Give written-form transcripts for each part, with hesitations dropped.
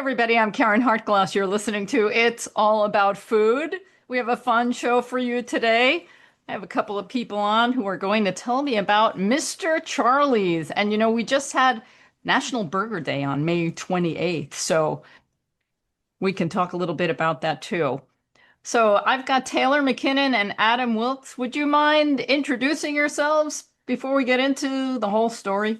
everybody. I'm Karen Hartglass. You're listening to It's All About Food. We have a fun show for you today. I have a couple of people on who are going to tell me about Mr. Charlie's. And we just had National Burger Day on May 28th, so we can talk a little bit about that too. So I've got Taylor McKinnon and Adam Wilks. Would you mind introducing yourselves before we get into the whole story?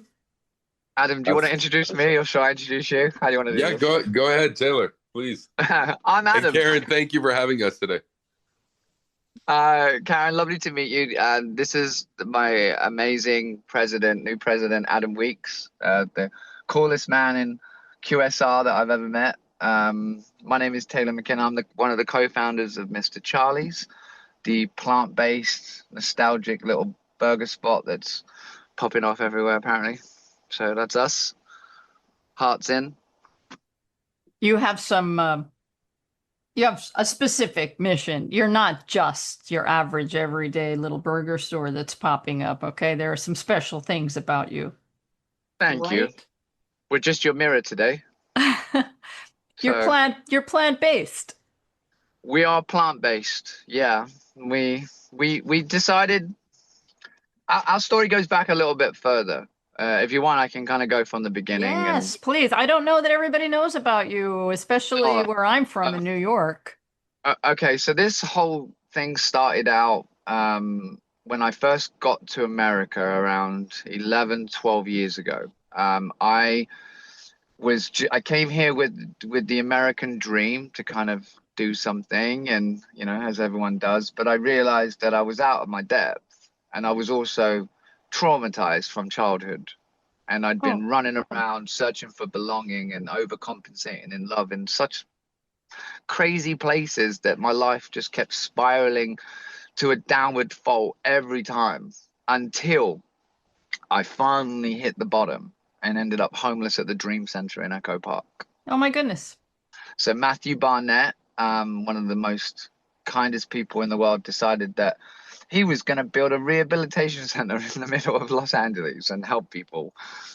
Adam, do you want to introduce me or shall I introduce you? How do you want to do Yeah, this? go ahead, Taylor, please. I'm And Adam. Karen, thank you for having us today. Karen, lovely to meet you. This is my amazing new president, Adam Weeks, the coolest man in QSR that I've ever met. My name is Taylor McKinnon. I'm one of the co-founders of Mr.Charlie's, the plant-based, nostalgic little burger spot that's popping off everywhere, apparently. So that's us. Hearts in. You have you have a specific mission. You're not just your average everyday little burger store that's popping up, okay? There are some special things about you. Thank you. Right? We're just your mirror today. You're So plant-based. we are plant-based. Yeah. We decided our story goes back a little bit further. If you want, I can kind of go from the beginning. Yes, please. I don't know that everybody knows about you, especially Oh, where I'm from uh, in New York. okay, so this whole thing started out when I first got to America around 11, 12 years ago. I came here with the American dream to kind of do something, and as everyone does, but I realized that I was out of my depth, and I was also traumatized from childhood. And I'd Oh, been running around searching for belonging and overcompensating in love in such crazy places that my life just kept spiraling to a downward fault every time until I finally hit the bottom and ended up homeless at the Dream Center in Echo Park. oh my goodness. So Matthew Barnett, one of the most kindest people in the world, decided that he was going to build a rehabilitation center in the middle of Los Angeles and help people.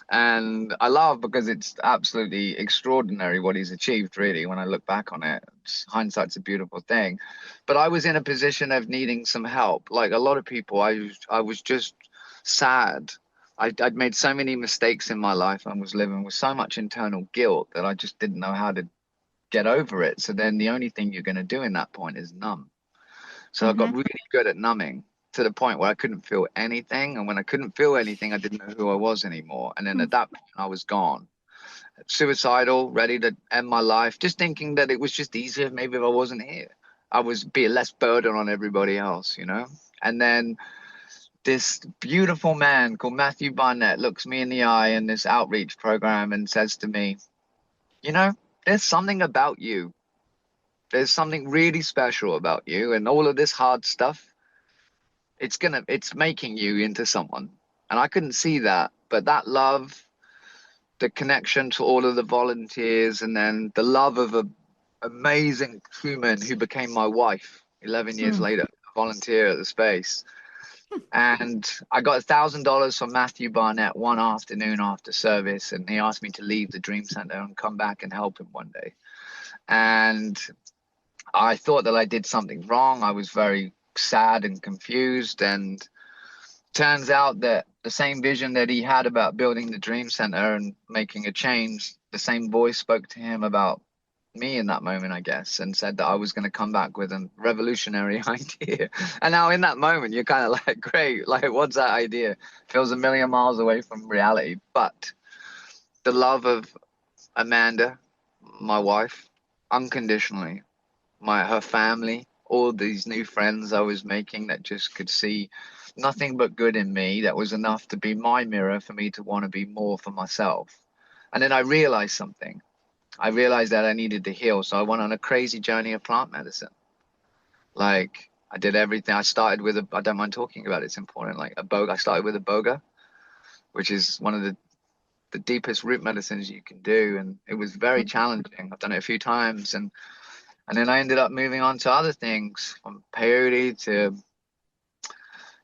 And I laugh because it's absolutely extraordinary what he's achieved, really, when I look back on it. Hindsight's a beautiful thing. But I was in a position of needing some help. Like a lot of people, I was just sad. I'd made so many mistakes in my life and was living with so much internal guilt that I just didn't know how to get over it. So then the only thing you're going to do in that point is numb. So I got Hmm. really good at numbing to the point where I couldn't feel anything. And when I couldn't feel anything, I didn't know who I was anymore. And then at that point, I was gone. Suicidal, ready to end my life, just thinking that it was just easier maybe if I wasn't here. I was be less burden on everybody else. And then this beautiful man called Matthew Barnett looks me in the eye in this outreach program and says to me, there's something about you. There's something really special about you, and all of this hard stuff, it's making you into someone. And I couldn't see that, but that love, the connection to all of the volunteers, and then the love of a amazing human who became my wife 11 years Hmm. later, a volunteer at the space. And I got $1,000 from Matthew Barnett one afternoon after service, and he asked me to leave the Dream Center and come back and help him one day. And I thought that I did something wrong. I was very sad and confused, and turns out that the same vision that he had about building the Dream Center and making a change, the same voice spoke to him about me in that moment, I guess, and said that I was going to come back with a revolutionary idea. And now in that moment, you're kind of like, great, like, what's that idea? Feels a million miles away from reality. But the love of Amanda, my wife, unconditionally, her family, all these new friends I was making that just could see nothing but good in me, that was enough to be my mirror for me to want to be more for myself. And then I realized something. I realized that I needed to heal. So I went on a crazy journey of plant medicine. Like I did everything. I started with I don't mind talking about it, it's important. Like I started with a boga, which is one of the deepest root medicines you can do. And it was very challenging. I've done it a few times. And then I ended up moving on to other things, from peyote to,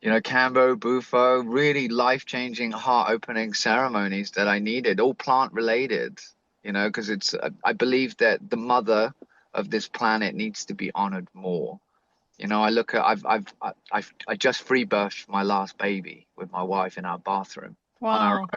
Cambo, Bufo, really life-changing, heart-opening ceremonies that I needed, all plant-related. you know, because I believe that the mother of this planet needs to be honored more. You know, I look at I just free birthed my last baby with my wife in our bathroom on our Wow.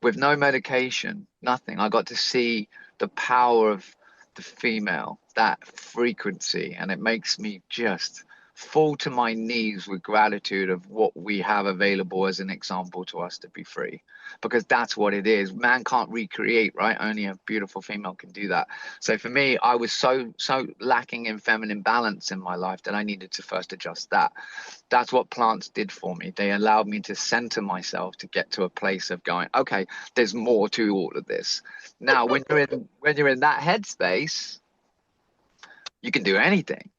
with no medication, nothing. I got to see the power of the female, that frequency, and it makes me just fall to my knees with gratitude of what we have available as an example to us to be free, because that's what it is. Man can't recreate, right? Only a beautiful female can do that. So for me, I was so lacking in feminine balance in my life that I needed to first adjust that. That's what plants did for me. They allowed me to center myself to get to a place of going, okay, there's more to all of this. Now when you're in that headspace, you can do anything.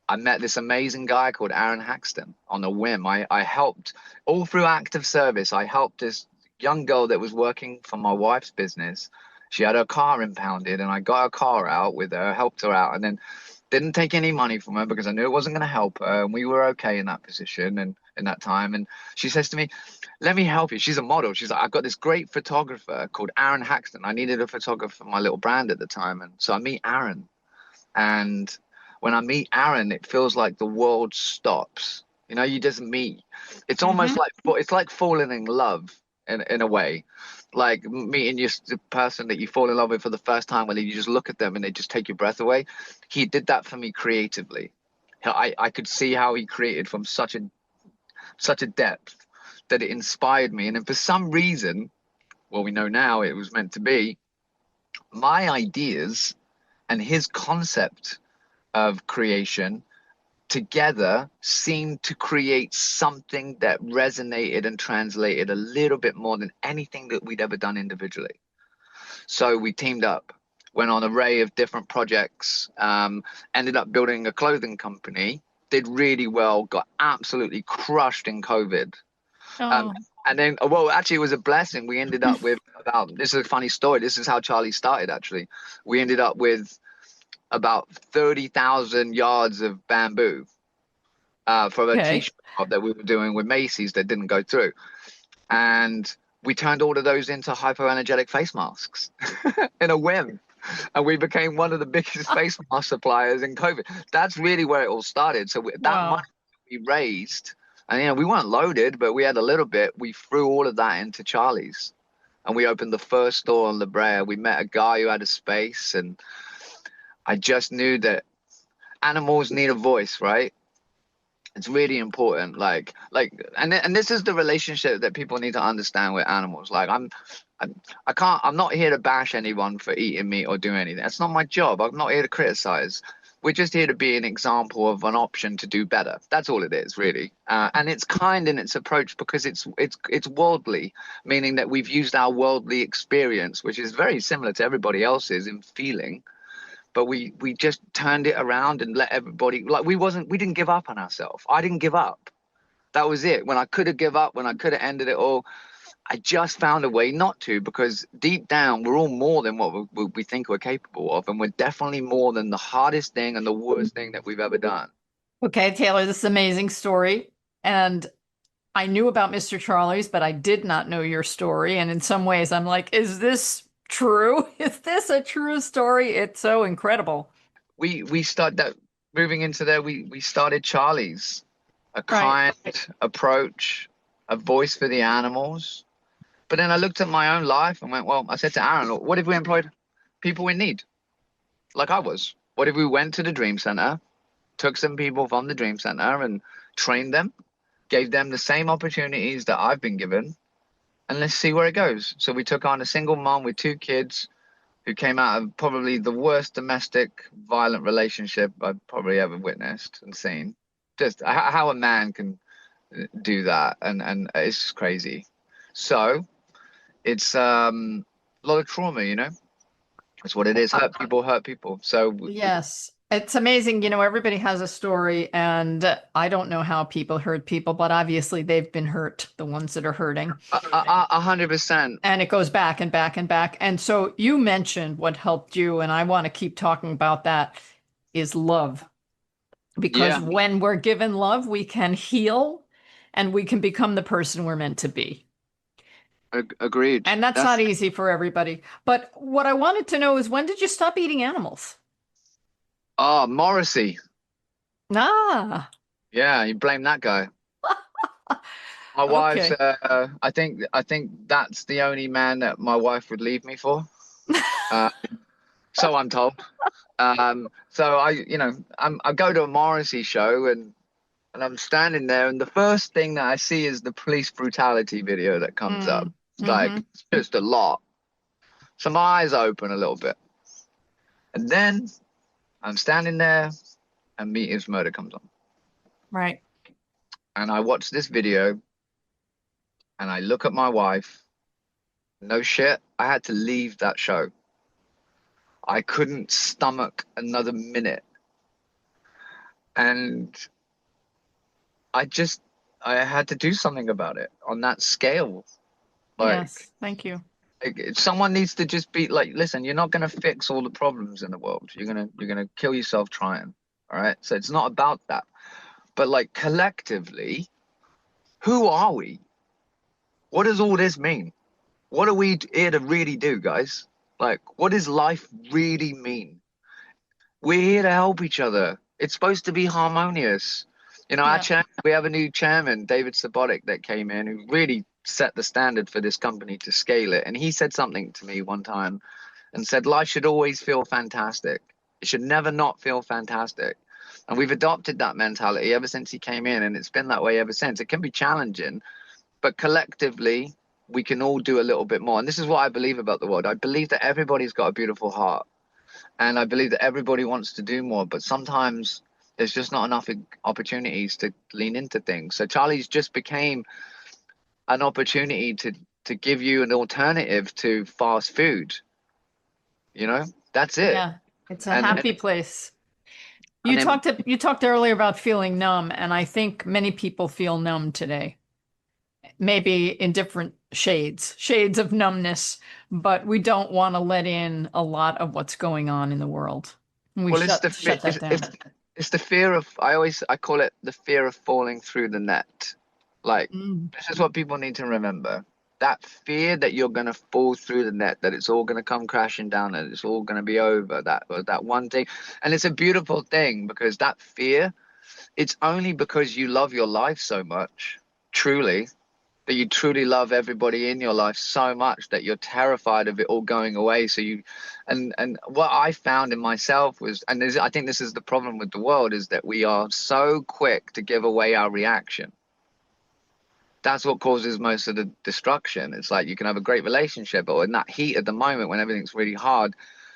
I met this amazing guy called Aaron Haxton on a whim. I helped all through active service. I helped this young girl that was working for my wife's business. She had her car impounded, and I got her car out with her, helped her out, and then didn't take any money from her because I knew it wasn't going to help her. And we were okay in that position and in that time. And she says to me, let me help you. She's a model. She's like, I've got this great photographer called Aaron Haxton. I needed a photographer for my little brand at the time. And so I meet Aaron. And when I meet Aaron, it feels like the world stops. You know, you just meet. It's almost like it's like falling in love in a way, like meeting the person that you fall in love with for the first time, when you just look at them and they just take your breath away. He did that for me creatively. I could see how he created from such a depth that it inspired me. And then for some reason, well, we know now it was meant to be, my ideas and his concept of creation together seemed to create something that resonated and translated a little bit more than anything that we'd ever done individually. So we teamed up, went on an array of different projects, ended up building a clothing company, did really well, got absolutely crushed in COVID. Oh, And then, well, actually, it was a blessing. We ended up with this is a funny story. This is how Charlie started, actually. We ended up with about 30,000 yards of bamboo from a okay. t-shirt that we were doing with Macy's that didn't go through. And we turned all of those into hypoenergetic face masks in a whim. And we became one of the biggest face mask suppliers in COVID. That's really where it all started. So that Wow. money we raised, and you know, we weren't loaded, but we had a little bit. We threw all of that into Charlie's, and we opened the first store on La Brea. We met a guy who had a space, and I just knew that animals need a voice, right? It's really important. And this is the relationship that people need to understand with animals. Like I'm not here to bash anyone for eating meat or doing anything. That's not my job. I'm not here to criticize. We're just here to be an example of an option to do better. That's all it is, really. And it's kind in its approach because it's worldly, meaning that we've used our worldly experience, which is very similar to everybody else's in feeling, but we just turned it around and let everybody, like, we didn't give up on ourselves. I didn't give up. That was it. When I could have give up, when I could have ended it all, I just found a way not to, because deep down we're all more than what we think we're capable of, and we're definitely more than the hardest thing and the worst thing that we've ever done. Okay, Taylor, this is an amazing story. And I knew about Mr. Charlie's, but I did not know your story. And in some ways, I'm like, is this true? Is this a true story? It's so incredible. We started that, moving into there, we started Charlie's, a Right. kind approach, a voice for the animals. But then I looked at my own life and went, well, I said to Aaron, look, what if we employed people in need, like I was? What if we went to the Dream Center, took some people from the Dream Center and trained them, gave them the same opportunities that I've been given, and let's see where it goes. So we took on a single mom with two kids who came out of probably the worst domestic violent relationship I've probably ever witnessed and seen. Just how a man can do that, and it's just crazy. So it's a lot of trauma, you know. That's what it is. Hurt people hurt people. So Yes. It's amazing. Everybody has a story, and I don't know how people hurt people, but obviously they've been hurt, the ones that are hurting. 100%. And it goes back and back and back. And so you mentioned what helped you, and I want to keep talking about that, is love. Because Yeah. when we're given love, we can heal and we can become the person we're meant to be. Agreed. And that's That's not easy for everybody. But what I wanted to know is, when did you stop eating animals? Morrissey. Ah, Yeah, you blame that guy. My wife's. okay. I think that's the only man that my wife would leave me for. Uh, so I'm told. So I go to a Morrissey show and I'm standing there, and the first thing that I see is the police brutality video that comes up. Mm, It's like hmm. it's just a lot. So my eyes open a little bit, and then I'm standing there, and Meet His Murder comes on, Right. and I watch this video, and I look at my wife. No shit, I had to leave that show. I couldn't stomach another minute, and I just I had to do something about it on that scale. Like, Yes. Thank you. someone needs to just be like, listen, you're not gonna fix all the problems in the world. You're gonna kill yourself trying. All right. So it's not about that. But like collectively, who are we? What does all this mean? What are we here to really do, guys? Like, what does life really mean? We're here to help each other. It's supposed to be harmonious. Our Yeah. chairman, we have a new chairman, David Sabotic, that came in, who really set the standard for this company to scale it. And he said something to me one time and said, life should always feel fantastic. It should never not feel fantastic. And we've adopted that mentality ever since he came in, and it's been that way ever since. It can be challenging, but collectively, we can all do a little bit more. And this is what I believe about the world. I believe that everybody's got a beautiful heart. And I believe that everybody wants to do more, but sometimes there's just not enough opportunities to lean into things. So Charlie's just became an opportunity to give you an alternative to fast food. That's it. Yeah. It's a And happy place. and then You talked earlier about feeling numb, and I think many people feel numb today. Maybe in different shades of numbness, but we don't want to let in a lot of what's going on in the world. We well, it's the shut that down. it's the fear of I call it the fear of falling through the net. Like, Mm, this is what people need to remember. That fear that you're going to fall through the net, that it's all going to come crashing down, and it's all going to be over, that one thing. And it's a beautiful thing, because that fear, it's only because you love your life so much, truly, that you truly love everybody in your life so much that you're terrified of it all going away. So and what I found in myself was, and I think this is the problem with the world, is that we are so quick to give away our reaction. That's what causes most of the destruction. It's like, you can have a great relationship, but in that heat at the moment, when everything's really hard,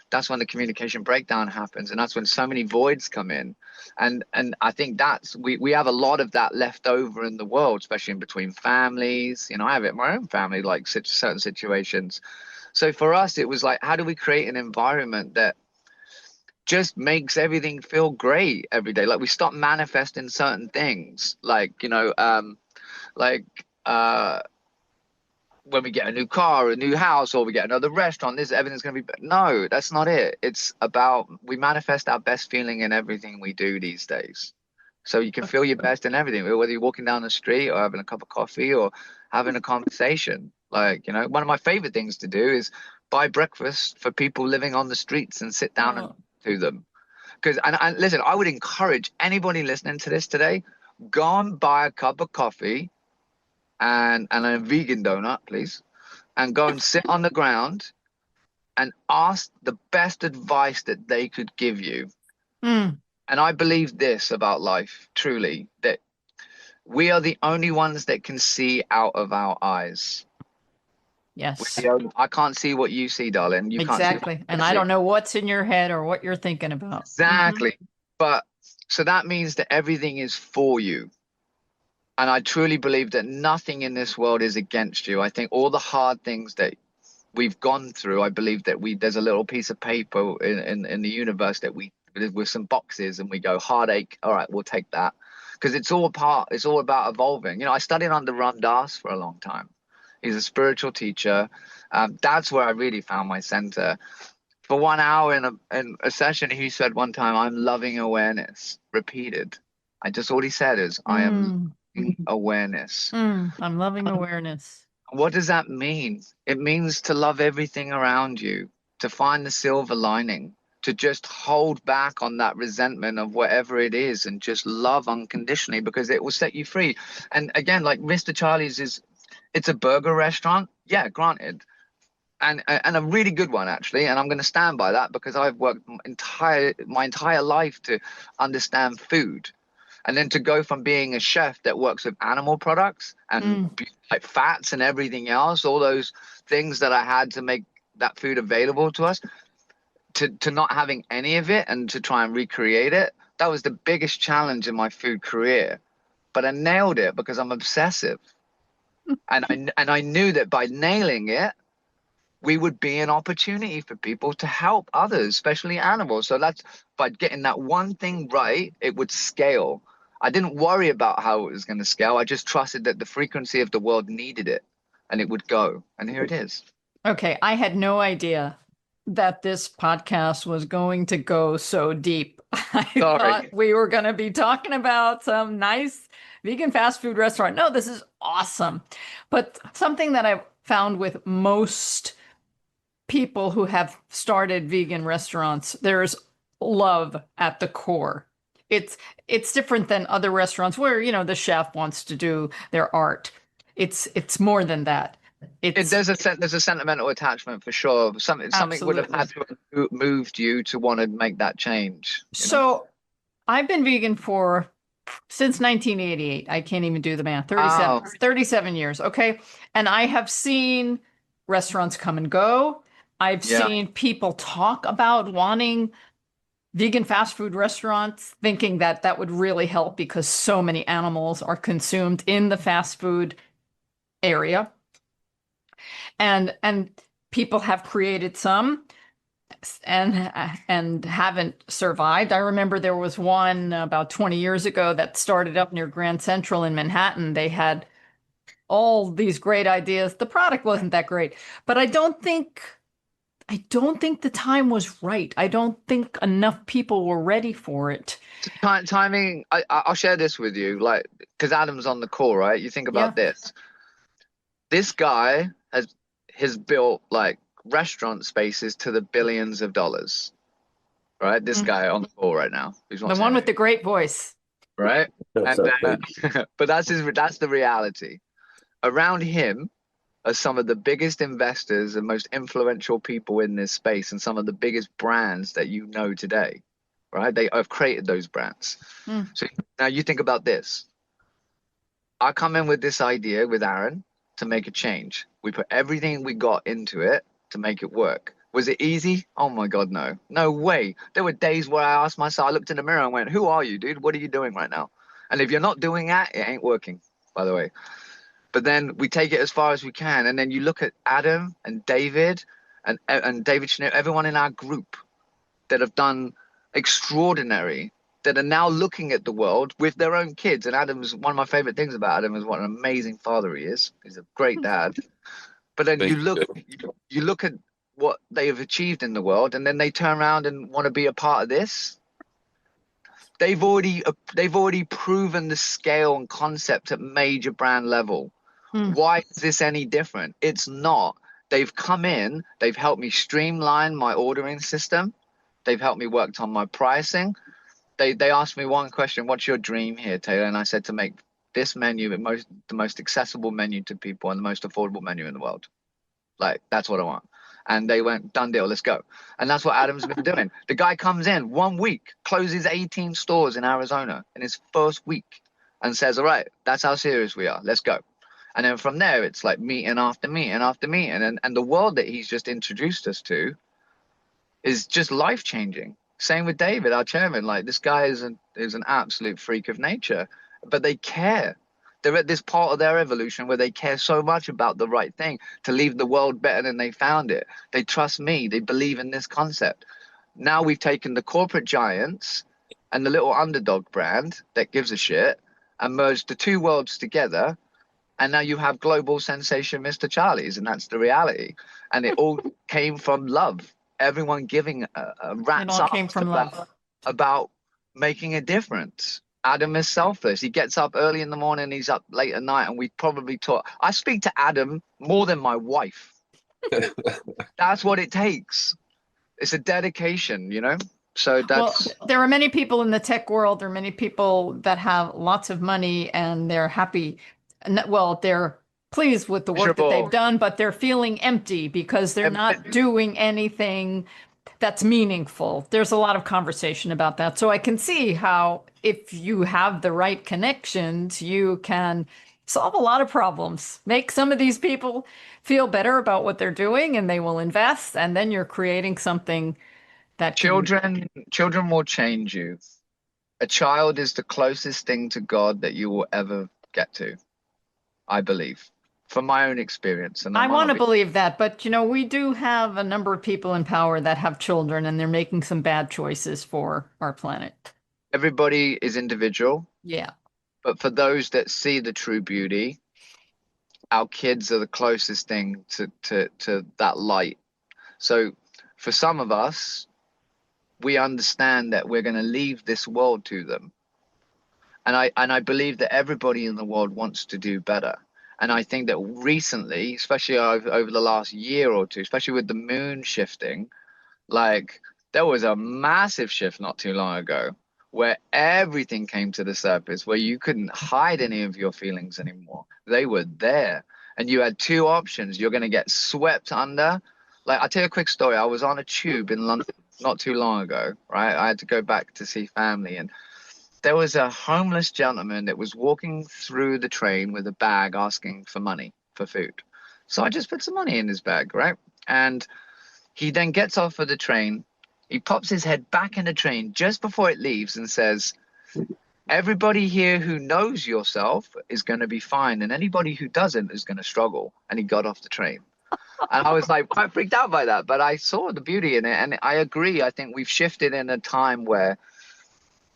that's when the communication breakdown happens, and that's when so many voids come in. And I think that's we have a lot of that left over in the world, especially in between families. I have it in my own family, like certain situations. So for us, it was like, how do we create an environment that just makes everything feel great every day? Like, we stop manifesting certain things, like when we get a new car, a new house, or we get another restaurant, everything's going to be. No, that's not it. It's about, we manifest our best feeling in everything we do these days. So you can feel your best in everything, whether you're walking down the street or having a cup of coffee or having a conversation. Like, one of my favorite things to do is buy breakfast for people living on the streets and sit down and oh, to them. Because, and listen, I would encourage anybody listening to this today, go and buy a cup of coffee and a vegan donut, please, and go and sit on the ground and ask the best advice that they could give you. mm, And I believe this about life, truly, that we are the only ones that can see out of our eyes. yes, I can't see what you see, darling. You can't see what exactly. I And I see. don't know what's in your head or what you're thinking about. Hmm. Exactly. But so that means that everything is for you. And I truly believe that nothing in this world is against you. I think all the hard things that we've gone through, I believe that there's a little piece of paper in the universe that with some boxes, and we go, heartache, all right, we'll take that. Because it's all about evolving. I studied under Ram Dass for a long time. He's a spiritual teacher. That's where I really found my center. For 1 hour in a session, he said one time, I'm loving awareness, repeated. All he said is, I am Mm, awareness. I'm loving awareness. What does that mean? It means to love everything around you, to find the silver lining, to just hold back on that resentment of whatever it is and just love unconditionally, because it will set you free. And again, like Mr. Charlie's it's a burger restaurant. Yeah, granted. And a really good one, actually. And I'm going to stand by that because I've worked my entire life to understand food. And then to go from being a chef that works with animal products and like fats and everything else, all those things that I had to make that food available to us, to not having any of it and to try and recreate it, that was the biggest challenge in my food career. But I nailed it because I'm obsessive. And I knew that by nailing it, we would be an opportunity for people to help others, especially animals. So that's by getting that one thing right, it would scale. I didn't worry about how it was going to scale. I just trusted that the frequency of the world needed it and it would go. And here it is. Okay, I had no idea that this podcast was going to go so deep. I thought we were going to be talking about some nice vegan fast food restaurant. No, this is awesome. But something that I've found with most people who have started vegan restaurants, there's love at the core. It's different than other restaurants where, you know, the chef wants to do their art. It's more than that. There's a sentimental attachment for sure. Something would have had to have moved you to want to make that change. So I've been vegan since 1988. I can't even do the math. 37 years. Okay. And I have seen restaurants come and go. I've seen people talk about wanting vegan fast food restaurants, thinking that that would really help because so many animals are consumed in the fast food area. And people have created some and haven't survived. I remember there was one about 20 years ago that started up near Grand Central in Manhattan. They had all these great ideas. The product wasn't that great, but I don't think the time was right. I don't think enough people were ready for it. Timing. I'll share this with you, like, because Adam's on the call, right? You think about this. This guy has built like restaurant spaces to the billions of dollars, right? This guy on the call right now, the one with the great voice, right? And but that's the reality. Around him are some of the biggest investors and most influential people in this space, and some of the biggest brands that you know today, right? They have created those brands. So now you think about this. I come in with this idea with Aaron to make a change. We put everything we got into it to make it work. Was it easy? Oh my God, no. No way. There were days where I asked myself, I looked in the mirror and went, who are you, dude? What are you doing right now? And if you're not doing that, it ain't working, by the way. But then we take it as far as we can. And then you look at Adam and David and David Schneer, everyone in our group that have done extraordinary, that are now looking at the world with their own kids. And Adam's one of my favorite things about Adam is what an amazing father he is. He's a great dad. But then you look at what they have achieved in the world, and then they turn around and want to be a part of this. They've already proven the scale and concept at major brand level. Why is this any different? It's not. They've come in, they've helped me streamline my ordering system. They've helped me work on my pricing. They asked me one question, what's your dream here, Taylor? And I said to make this menu the most accessible menu to people and the most affordable menu in the world. Like, that's what I want. And they went, done deal, let's go. And that's what Adam's been doing. The guy comes in 1 week, closes 18 stores in Arizona in his first week and says, all right, that's how serious we are. Let's go. And then from there, it's like meeting after meeting after meeting. And the world that he's just introduced us to is just life-changing. Same with David, our chairman. Like, this guy is an absolute freak of nature, but they care. They're at this part of their evolution where they care so much about the right thing, to leave the world better than they found it. They trust me. They believe in this concept. Now we've taken the corporate giants and the little underdog brand that gives a shit and merged the two worlds together. And now you have global sensation Mr. Charlie's, and that's the reality. And it all came from love. Everyone giving a rat's ass came from love about making a difference. Adam is selfless. He gets up early in the morning, he's up late at night, and we probably talk. I speak to Adam more than my wife. That's what it takes. It's a dedication, you know? So Well, that's there are many people in the tech world. There are many people that have lots of money and they're happy. Well, they're pleased with the work that they've miserable. done, but they're feeling empty because they're And not doing anything that's meaningful. There's a lot of conversation about that. So I can see how if you have the right connections, you can solve a lot of problems, make some of these people feel better about what they're doing, and they will invest. And then you're creating something that can. children will change you. A child is the closest thing to God that you will ever get to, I believe, from my own experience. And I that might want not to be believe that, but we do have a number of people in power that have children and they're making some bad choices for our planet. everybody is individual, Yeah. but for those that see the true beauty, our kids are the closest thing to that light. So for some of us, we understand that we're going to leave this world to them. And I believe that everybody in the world wants to do better. And I think that recently, especially over the last year or two, especially with the moon shifting, like there was a massive shift not too long ago where everything came to the surface, where you couldn't hide any of your feelings anymore. They were there. And you had two options. You're going to get swept under. Like, I'll tell you a quick story. I was on a tube in London not too long ago, right? I had to go back to see family. And there was a homeless gentleman that was walking through the train with a bag asking for money for food. So I just put some money in his bag, right? And he then gets off of the train. He pops his head back in the train just before it leaves and says, everybody here who knows yourself is going to be fine, and anybody who doesn't is going to struggle. And he got off the train. And I was like quite freaked out by that, but I saw the beauty in it. And I agree. I think we've shifted in a time where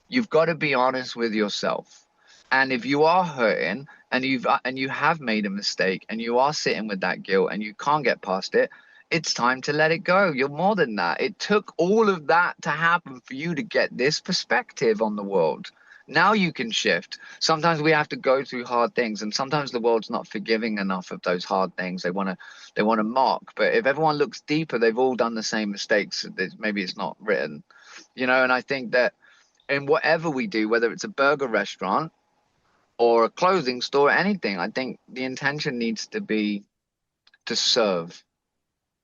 you've got to be honest with yourself. And if you are hurting and you have made a mistake and you are sitting with that guilt and you can't get past it, it's time to let it go. You're more than that. It took all of that to happen for you to get this perspective on the world. Now you can shift. Sometimes we have to go through hard things, and sometimes the world's not forgiving enough of those hard things. They want to mock. But if everyone looks deeper, they've all done the same mistakes. Maybe it's not written, and I think that in whatever we do, whether it's a burger restaurant or a clothing store, anything, I think the intention needs to be to serve.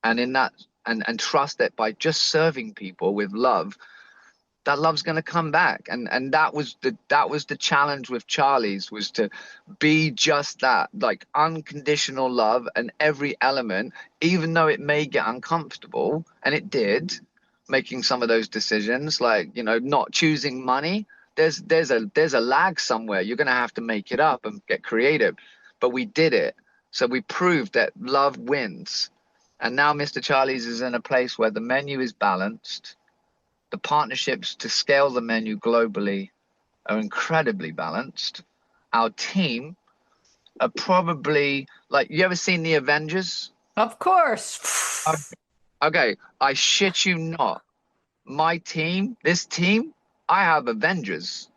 And in that, and trust that by just serving people with love, that love's going to come back. And that was the challenge with Charlie's, was to be just that, like unconditional love and every element, even though it may get uncomfortable, and it did, making some of those decisions, like, not choosing money. There's a lag somewhere. You're going to have to make it up and get creative. But we did it. So we proved that love wins. And now Mr. Charlie's is in a place where the menu is balanced. The partnerships to scale the menu globally are incredibly balanced. Our team are probably, like, you ever seen the Avengers? Of course. Okay, I shit you not. My team, this team, I have Avengers.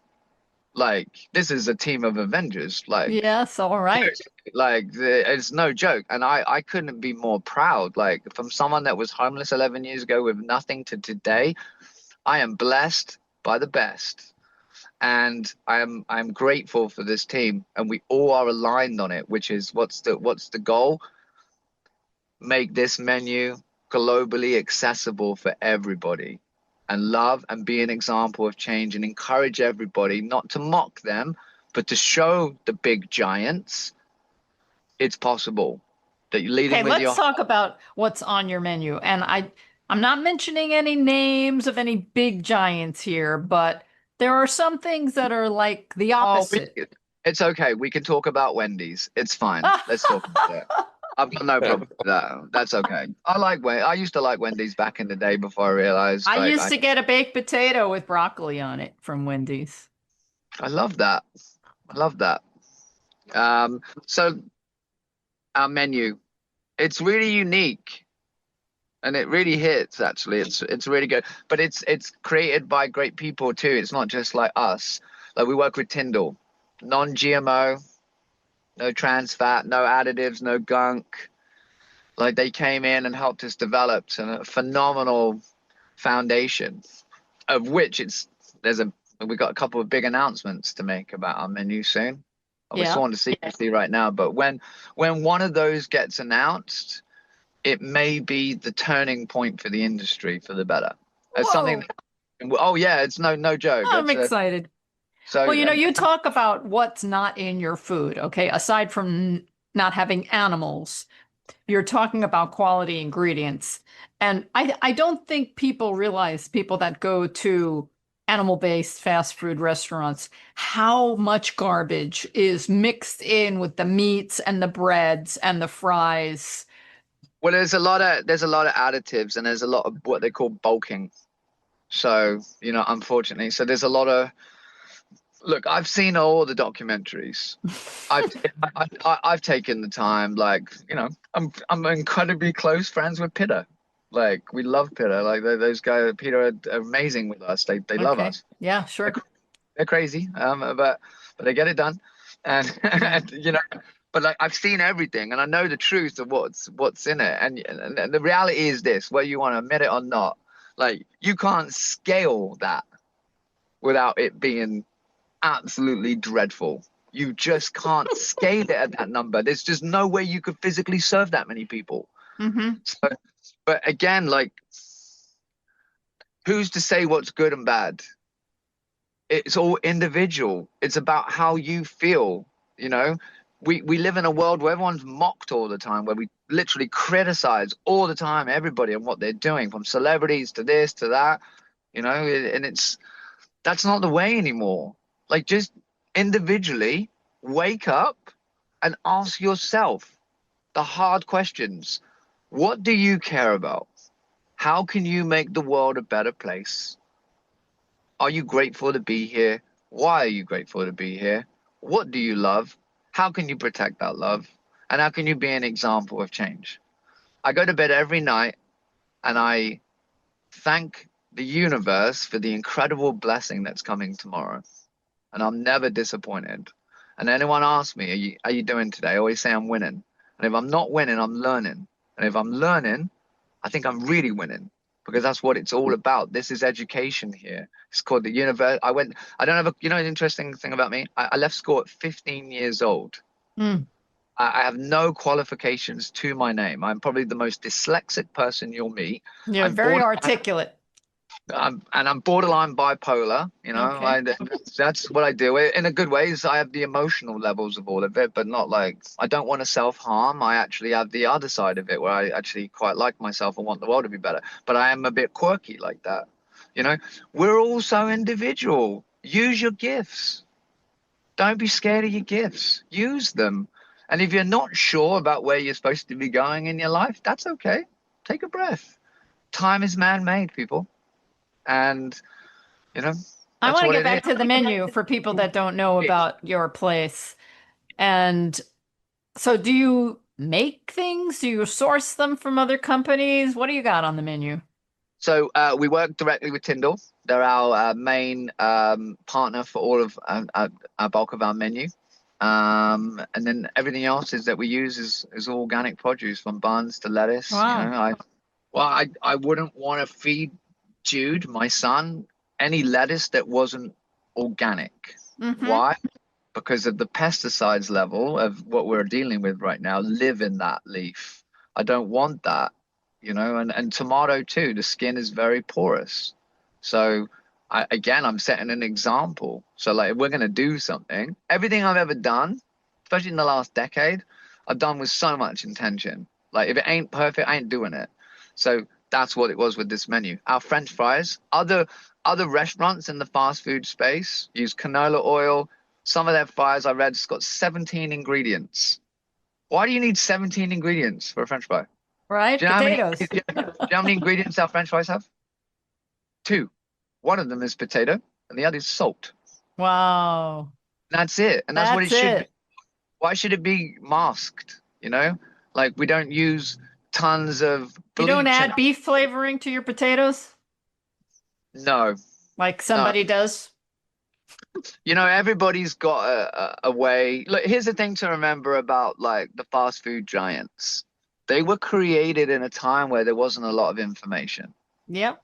Like, this is a team of Avengers. Like, Yes, all right. it's no joke. And I couldn't be more proud. Like, from someone that was homeless 11 years ago with nothing to today, I am blessed by the best. And I'm grateful for this team. And we all are aligned on it, which is what's the goal? Make this menu globally accessible for everybody, and love and be an example of change, and encourage everybody not to mock them, but to show the big giants it's possible. That you're leading Okay, with let's talk about what's on your menu. And I'm not mentioning any names of any big giants here, but there are some things that are like the opposite. It's okay. We can talk about Wendy's. It's fine. Let's talk about it. I've got no problem with that. That's okay. I used to like Wendy's back in the day before I realized. I used to get a baked potato with broccoli on it from Wendy's. I love that. I love that. So our menu, it's really unique, and it really hits. Actually, it's really good. But it's created by great people too. It's not just like us. Like we work with Tyndall, non-GMO, no trans fat, no additives, no gunk. Like they came in and helped us develop a phenomenal foundation, of which we got a couple of big announcements to make about our menu soon. We're Yeah. still on the secrecy right now, but when one of those gets announced, it may be the turning point for the industry for the better. It's something. Oh yeah, it's no joke. I'm excited. So Well, you talk about what's not in your food, okay? Aside from not having animals, you're talking about quality ingredients. And I don't think people realize, people that go to animal-based fast food restaurants, how much garbage is mixed in with the meats and the breads and the fries. well, there's a lot of additives, and there's a lot of what they call bulking. So, unfortunately, so there's a lot of, look, I've seen all the documentaries. I've taken the time, like, I'm incredibly close friends with Peter. Like we love Peter. Like those guys, Peter are amazing with us. They love Okay. us. Yeah, sure. They're crazy, but they get it done, and But like I've seen everything, and I know the truth of what's in it. And the reality is this: whether you want to admit it or not, like you can't scale that without it being absolutely dreadful. You just can't scale it at that number. There's just no way you could physically serve that many people. Mm-hmm. So, but again, like, who's to say what's good and bad? It's all individual. It's about how you feel. We live in a world where everyone's mocked all the time, where we literally criticize all the time everybody and what they're doing, from celebrities to this to that. And that's not the way anymore. Like, just individually wake up and ask yourself the hard questions. What do you care about? How can you make the world a better place? Are you grateful to be here? Why are you grateful to be here? What do you love? How can you protect that love? And how can you be an example of change? I go to bed every night and I thank the universe for the incredible blessing that's coming tomorrow. And I'm never disappointed. And anyone asks me, are you doing today? I always say I'm winning. And if I'm not winning, I'm learning. And if I'm learning, I think I'm really winning, because that's what it's all about. This is education here. It's called the universe. I don't have an interesting thing about me. I left school at 15 years old. Mm. I have no qualifications to my name. I'm probably the most dyslexic person you'll meet. You're I'm very articulate. I'm borderline bipolar. Okay. That's what I do. In a good ways, I have the emotional levels of all of it, but not like, I don't want to self-harm. I actually have the other side of it, where I actually quite like myself and want the world to be better. But I am a bit quirky like that. We're all so individual. Use your gifts. Don't be scared of your gifts. Use them. And if you're not sure about where you're supposed to be going in your life, that's okay. Take a breath. Time is man-made, people. And, I that's want to what get it back is. to the menu for people that don't know about your place. And so do you make things? Do you source them from other companies? What do you got on the menu? So we work directly with Tyndall. They're our main partner for all of our bulk of our menu. And then everything else that we use is all organic produce, from buns to lettuce. Wow. I wouldn't want to feed Jude, my son, any lettuce that wasn't organic. Mm-hmm. Why? Because of the pesticides level of what we're dealing with right now live in that leaf. I don't want that, and tomato too. The skin is very porous. So I'm setting an example. So like, if we're going to do something, everything I've ever done, especially in the last decade, I've done with so much intention. Like, if it ain't perfect, I ain't doing it. So that's what it was with this menu. Our French fries, other restaurants in the fast food space use canola oil. Some of their fries, I read, it's got 17 ingredients. Why do you need 17 ingredients for a French fry? Right? Do you know Potatoes. do you know how many ingredients our French fries have? 2. One of them is potato, and the other is salt. Wow. That's it. And that's what it should be. It. Why should it be masked? Like, we don't use tons of You bleach. don't add beef flavoring to your potatoes No. like somebody does? You know, everybody's got a way. Look, here's the thing to remember about like the fast food giants. They were created in a time where there wasn't a lot of information. Yep.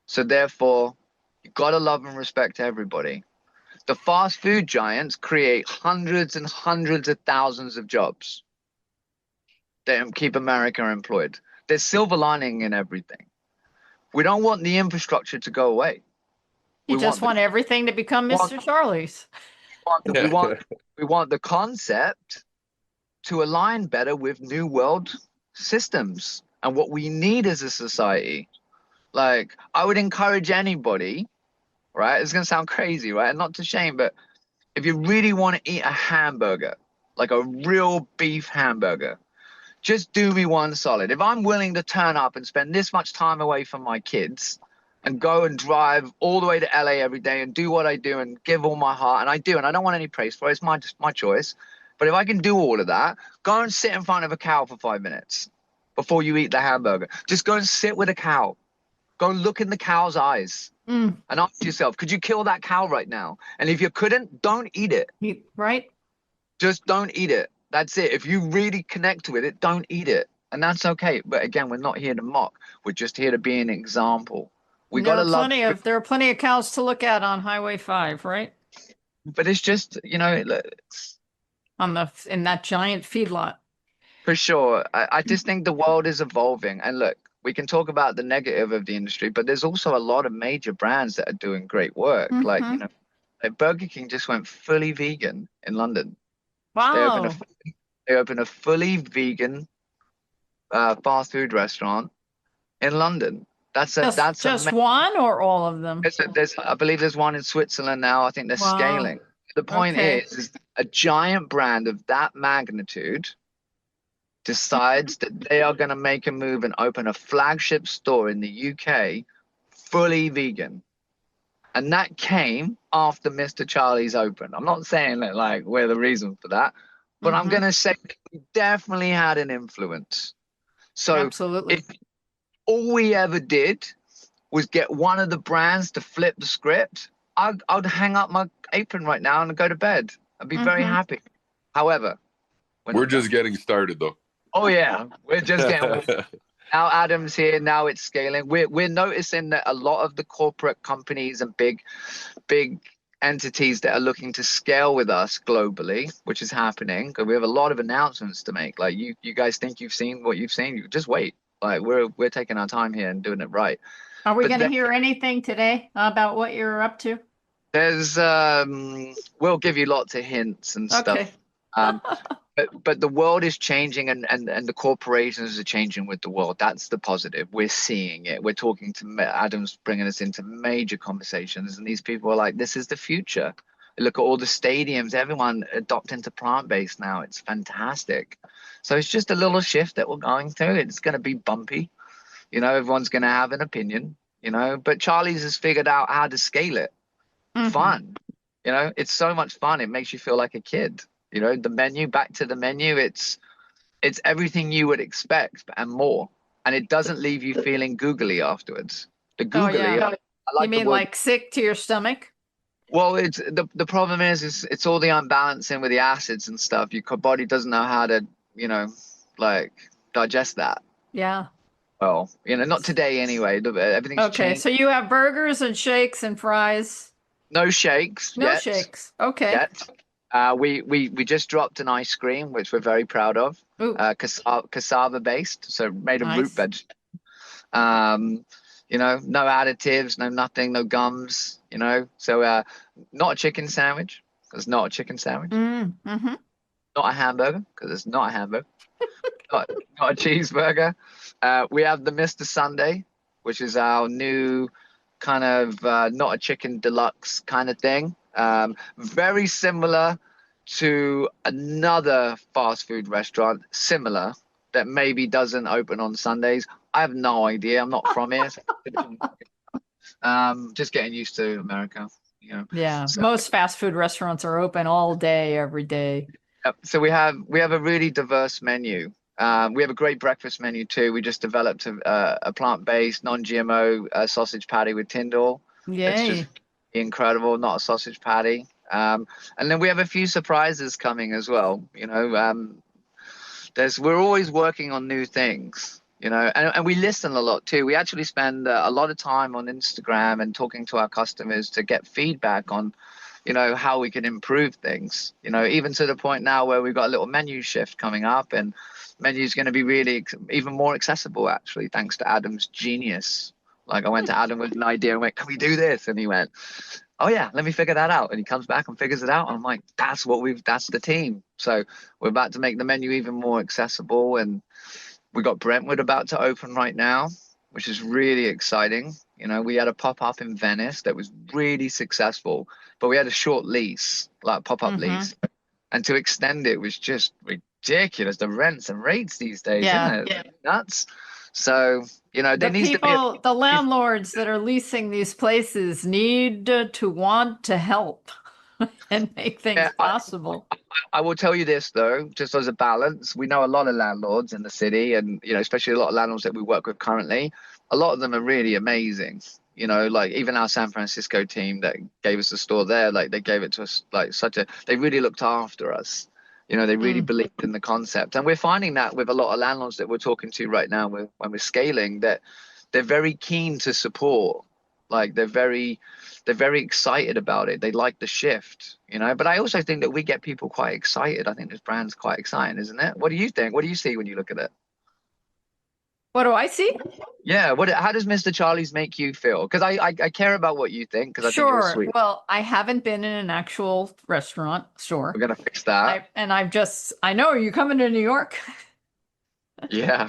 So therefore, you got to love and respect everybody. The fast food giants create hundreds and hundreds of thousands of jobs that keep America employed. There's silver lining in everything. We don't want the infrastructure to go away. You We just want everything to become Mr. Charlie's. we want the concept to align better with new world systems and what we need as a society. Like, I would encourage anybody, right? It's gonna sound crazy, right? And not to shame, but if you really want to eat a hamburger, like a real beef hamburger, just do me one solid. If I'm willing to turn up and spend this much time away from my kids and go and drive all the way to LA every day and do what I do and give all my heart, and I do, and I don't want any praise for it, it's just my choice. But if I can do all of that, go and sit in front of a cow for 5 minutes before you eat the hamburger. Just go and sit with a cow. Go look in the cow's eyes and ask yourself, could you kill that cow right now? And if you couldn't, don't eat it. Right? Just don't eat it. That's it. If you really connect with it, don't eat it. And that's okay. But again, we're not here to mock. We're just here to be an example. We got to love. There are plenty of cows to look at on Highway 5, right? But it's just, you know, In that giant feedlot. for sure. I just think the world is evolving. And look, we can talk about the negative of the industry, but there's also a lot of major brands that are doing great work. Like, you know, like Burger King just went fully vegan in London. Wow. They opened a fully vegan fast food restaurant in London. That's just one or all of them? I believe there's one in Switzerland now. I think they're scaling. The point is a giant brand of that magnitude decides that they are going to make a move and open a flagship store in the UK fully vegan. And that came after Mr. Charlie's opened. I'm not saying that like we're the reason for that, but I'm going to say we definitely had an influence. So absolutely. If all we ever did was get one of the brands to flip the script, I'd hang up my apron right now and go to bed. I'd be very happy. However, we're just getting started though. Oh yeah, we're just getting now. Adam's here. Now it's scaling. We're noticing that a lot of the corporate companies and big entities that are looking to scale with us globally, which is happening, because we have a lot of announcements to make. Like you guys think you've seen what you've seen. You just wait. Like we're taking our time here and doing it right. Are we going to hear anything today about what you're up to? There's we'll give you lots of hints and stuff. But the world is changing and the corporations are changing with the world. That's the positive. We're seeing it. We're talking to Adam's bringing us into major conversations, and these people are like, this is the future. Look at all the stadiums, everyone adopting to plant-based now. It's fantastic. So it's just a little shift that we're going through. It's going to be bumpy. You know, everyone's going to have an opinion, you know, but Charlie's has figured out how to scale it. Fun. You know, it's so much fun. It makes you feel like a kid. You know, the menu, back to the menu, it's everything you would expect and more. And it doesn't leave you feeling googly afterwards. The googly, I like you mean like sick to your stomach? Well, it's the problem is it's all the unbalancing with the acids and stuff. Your body doesn't know how to, you know, like digest that. Yeah. Well, you know, not today anyway. Everything's changed. So you have burgers and shakes and fries. No shakes. No shakes. Okay. Yet. We just dropped an ice cream, which we're very proud of. Cassava based, so made of root vegetable. You know, no additives, no nothing, no gums. You know, so not a chicken sandwich, because it's not a chicken sandwich. Not a hamburger, because it's not a hamburger. not a cheeseburger. We have the Mr. Sunday, which is our new kind of not a chicken deluxe kind of thing. Very similar to another fast food restaurant, similar, that maybe doesn't open on Sundays. I have no idea. I'm not from here. Just getting used to America. You know. Yeah, so, most fast food restaurants are open all day, every day. So we have a really diverse menu. We have a great breakfast menu too. We just developed a plant-based, non-GMO sausage patty with Tyndall. Yay. incredible, not a sausage patty. And then we have a few surprises coming as well. We're always working on new things, and we listen a lot too. We actually spend a lot of time on Instagram and talking to our customers to get feedback on, how we can improve things, even to the point now where we've got a little menu shift coming up, and menu is going to be really even more accessible, actually, thanks to Adam's genius. Like I went to Adam with an idea and went, can we do this? And he went, oh yeah, let me figure that out. And he comes back and figures it out. And I'm like, that's the team. So we're about to make the menu even more accessible. And we got Brentwood about to open right now, which is really exciting. We had a pop-up in Venice that was really successful, but we had a short lease, like pop-up lease. And to extend it was just ridiculous. The rents and rates these days, isn't it? Yeah. Nuts. So, the landlords that are leasing these places need to want to help and make things possible. I will tell you this, though, just as a balance, we know a lot of landlords in the city, and, especially a lot of landlords that we work with currently. A lot of them are really amazing. Like even our San Francisco team that gave us the store there, like they gave it to us like they really looked after us. They really believed in the concept. And we're finding that with a lot of landlords that we're talking to right now when we're scaling, that they're very keen to support. Like they're very excited about it. They like the shift, But I also think that we get people quite excited. I think this brand's quite exciting, isn't it? What do you think? What do you see when you look at it? What do I see? Yeah. How does Mr. Charlie's make you feel? Because I care about what you think, because I think you're sweet. Well, I haven't been in an actual restaurant store. We're going to fix that. I know you're coming to New York. Yeah.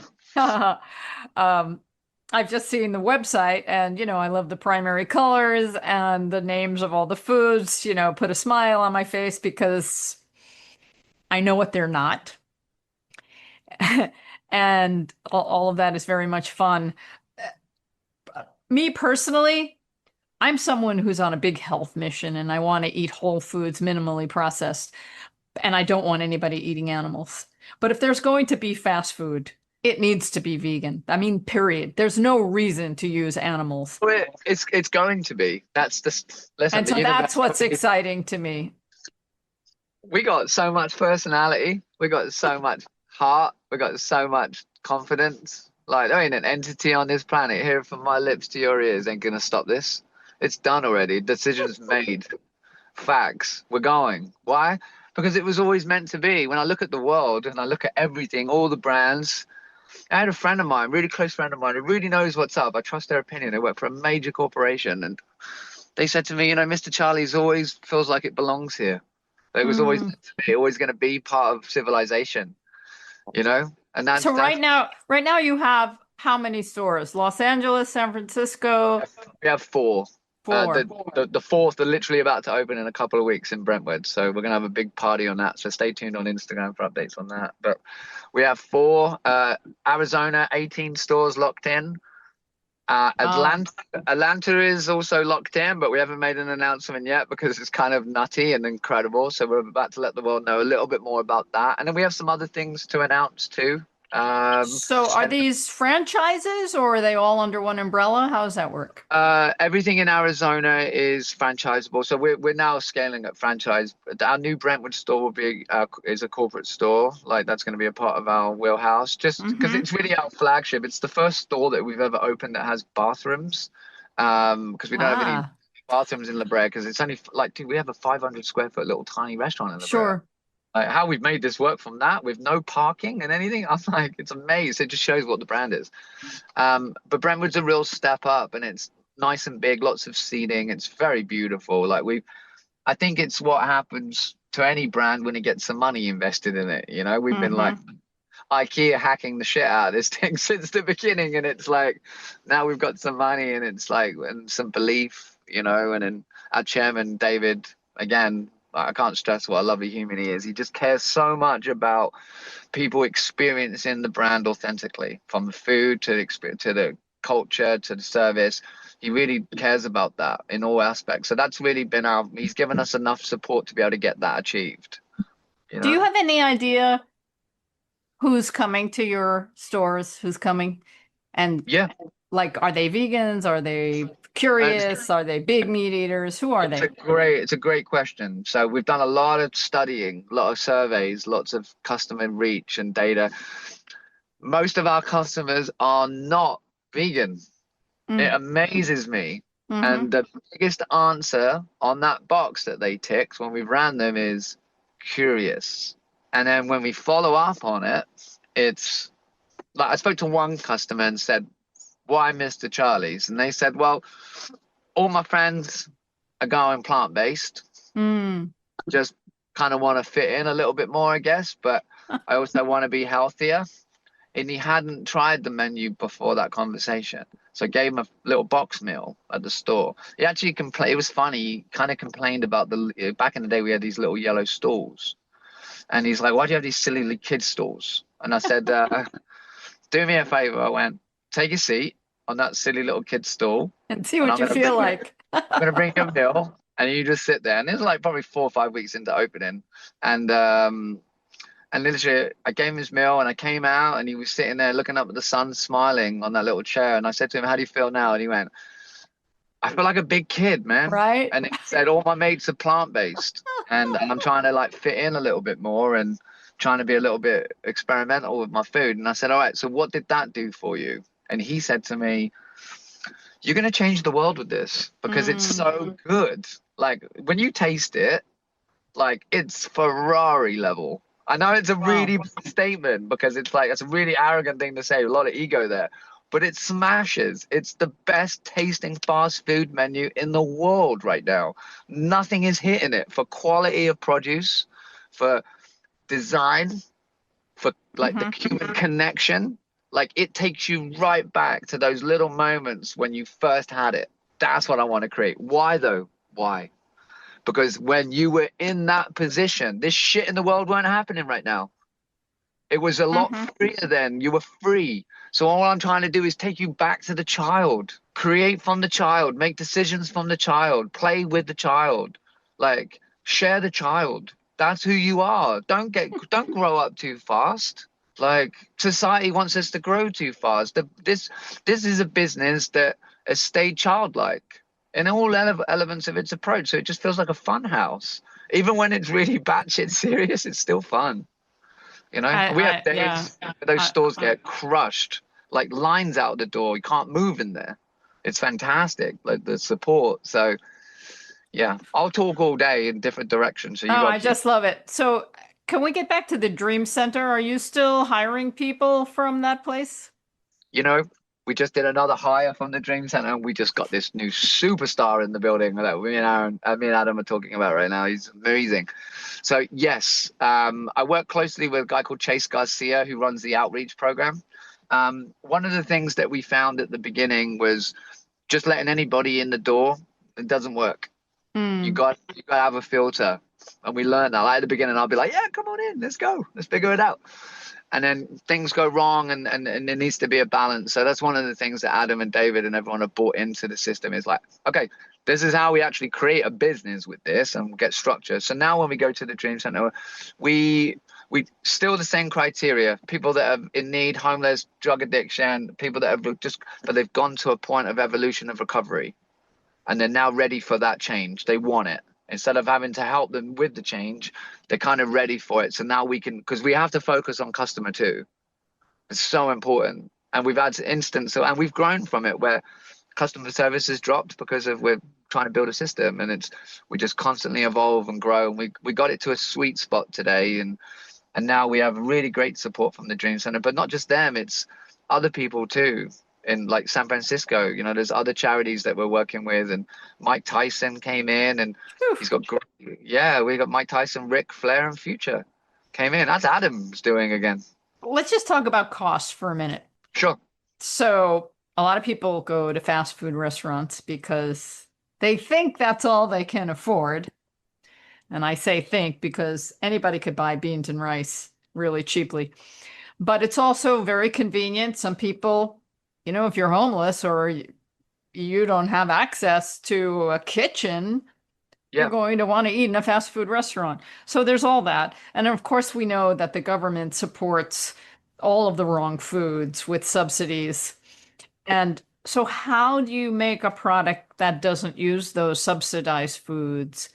I've just seen the website, and, I love the primary colors and the names of all the foods, put a smile on my face because I know what they're not. And all of that is very much fun. Me personally, I'm someone who's on a big health mission, and I want to eat whole foods, minimally processed, and I don't want anybody eating animals. But if there's going to be fast food, it needs to be vegan. I mean, period. There's no reason to use animals. It's going to be. And so that's what's exciting to me. We got so much personality. We got so much heart. We got so much confidence. Like, there ain't an entity on this planet here from my lips to your ears ain't gonna stop this. It's done already. Decisions made. Facts. We're going. Why? Because it was always meant to be. When I look at the world and I look at everything, all the brands, I had a friend of mine, really close friend of mine, who really knows what's up. I trust their opinion. They work for a major corporation, and they said to me, Mr. Charlie's always feels like it belongs here. It was always meant to be, always going to be part of civilization, And that's right now you have how many stores? Los Angeles, San Francisco. We have 4. The fourth, they're literally about to open in a couple of weeks in Brentwood. So we're going to have a big party on that. So stay tuned on Instagram for updates on that. But we have 4. Arizona, 18 stores locked in. Atlanta is also locked in, but we haven't made an announcement yet because it's kind of nutty and incredible. So we're about to let the world know a little bit more about that. And then we have some other things to announce too. So are these franchises, or are they all under one umbrella? How does that work? Everything in Arizona is franchisable. So we're now scaling at franchise. Our new Brentwood store will be is a corporate store. Like that's going to be a part of our wheelhouse, just because it's really our flagship. It's the first store that we've ever opened that has bathrooms. Because we don't have any bathrooms in La Brea, because it's only dude, we have a 500 square foot little tiny restaurant in La Brea. Sure. Like how we've made this work from that with no parking and anything, I'm like, it's amazing. It just shows what the brand is. But Brentwood's a real step up, and it's nice and big, lots of seating. It's very beautiful. I think it's what happens to any brand when it gets some money invested in it. We've been like IKEA hacking the shit out of this thing since the beginning, and it's like now we've got some money, and it's like and some belief, and then our chairman David, again, I can't stress what a lovely human he is. He just cares so much about people experiencing the brand authentically, from the food to the culture to the service. He really cares about that in all aspects. So that's really been he's given us enough support to be able to get that achieved. Do you have any idea who's coming to your stores? Who's coming? And yeah, Like, are they vegans? Are they curious? Are they big meat eaters? Who are they? It's a great question. So we've done a lot of studying, a lot of surveys, lots of customer reach and data. Most of our customers are not vegan. It Mm. amazes me. Hmm. And the biggest answer on that box that they ticked when we ran them is curious. And then when we follow up on it, it's like I spoke to one customer and said, why Mr. Charlie's? And they said, well, all my friends are going plant-based. Mm. Just kind of want to fit in a little bit more, I guess. But I also want to be healthier. And he hadn't tried the menu before that conversation. So I gave him a little box meal at the store. He actually complained. It was funny. He kind of complained about back in the day, we had these little yellow stools. And he's like, why do you have these silly kid stools? And I said, do me a favor. I went, take a seat on that silly little kid stool. And see And what you feel like. I'm going to bring you a meal. And you just sit there. And it was like probably 4 or 5 weeks into opening. And literally, I gave him his meal and I came out and he was sitting there looking up at the sun, smiling on that little chair. And I said to him, how do you feel now? And he went, I feel like a big kid, man. Right? And he said, all my mates are plant-based. And I'm trying to like fit in a little bit more and trying to be a little bit experimental with my food. And I said, all right, so what did that do for you? And he said to me, you're going to change the world with this because it's so good. Like when you taste it, like it's Ferrari level. I know it's a really big statement because it's like it's a really arrogant thing to say, a lot of ego there, but it smashes. It's the best tasting fast food menu in the world right now. Nothing is hitting it for quality of produce, for design, for like the human connection. Like it takes you right back to those little moments when you first had it. That's what I want to create. Why though? Why? Because when you were in that position, this shit in the world weren't happening right now. It was a lot freer then. You were free. So all I'm trying to do is take you back to the child, create from the child, make decisions from the child, play with the child, like share the child. That's who you are. Don't grow up too fast. Like society wants us to grow too fast. This is a business that has stayed childlike in all elements of its approach. So it just feels like a fun house. Even when it's really batshit serious, it's still fun. You know, we have days where those stores get crushed, like lines out the door. You can't move in there. It's fantastic, like the support. So yeah, I'll talk all day in different directions. So you I got, just love it. So, can we get back to the Dream Center? Are you still hiring people from that place? you know, we just did another hire from the Dream Center, and we just got this new superstar in the building that me and Adam are talking about right now. He's amazing. So yes, I work closely with a guy called Chase Garcia who runs the outreach program. One of the things that we found at the beginning was just letting anybody in the door. It doesn't work. You got to have a filter, and we learned that. Like at the beginning, I'll be like, "Yeah, come on in, let's go, let's figure it out." And then things go wrong, and there needs to be a balance. So that's one of the things that Adam and David and everyone have brought into the system is like, okay, this is how we actually create a business with this and get structure. So now when we go to the Dream Center, we still the same criteria: people that are in need, homeless, drug addiction, people that have but they've gone to a point of evolution of recovery, and they're now ready for that change. They want it. Instead of having to help them with the change, they're kind of ready for it. So now we can, because we have to focus on customer too. It's so important. And we've had instances, and we've grown from it where customer service has dropped because of we're trying to build a system, and we just constantly evolve and grow. And we got it to a sweet spot today. And now we have really great support from the Dream Center, but not just them, it's other people too. In like San Francisco, you know, there's other charities that we're working with, and Mike Tyson came in, and he's got great, yeah, we got Mike Tyson, Ric Flair, and Future came in. That's Adam's doing again. Let's just talk about costs for a minute. Sure. So, a lot of people go to fast food restaurants because they think that's all they can afford. And I say think because anybody could buy beans and rice really cheaply. But it's also very convenient. Some people, you know, if you're homeless or you don't have access to a kitchen, you're going to want to eat in a fast food restaurant. So there's all that. And of course, we know that the government supports all of the wrong foods with subsidies. And So how do you make a product that doesn't use those subsidized foods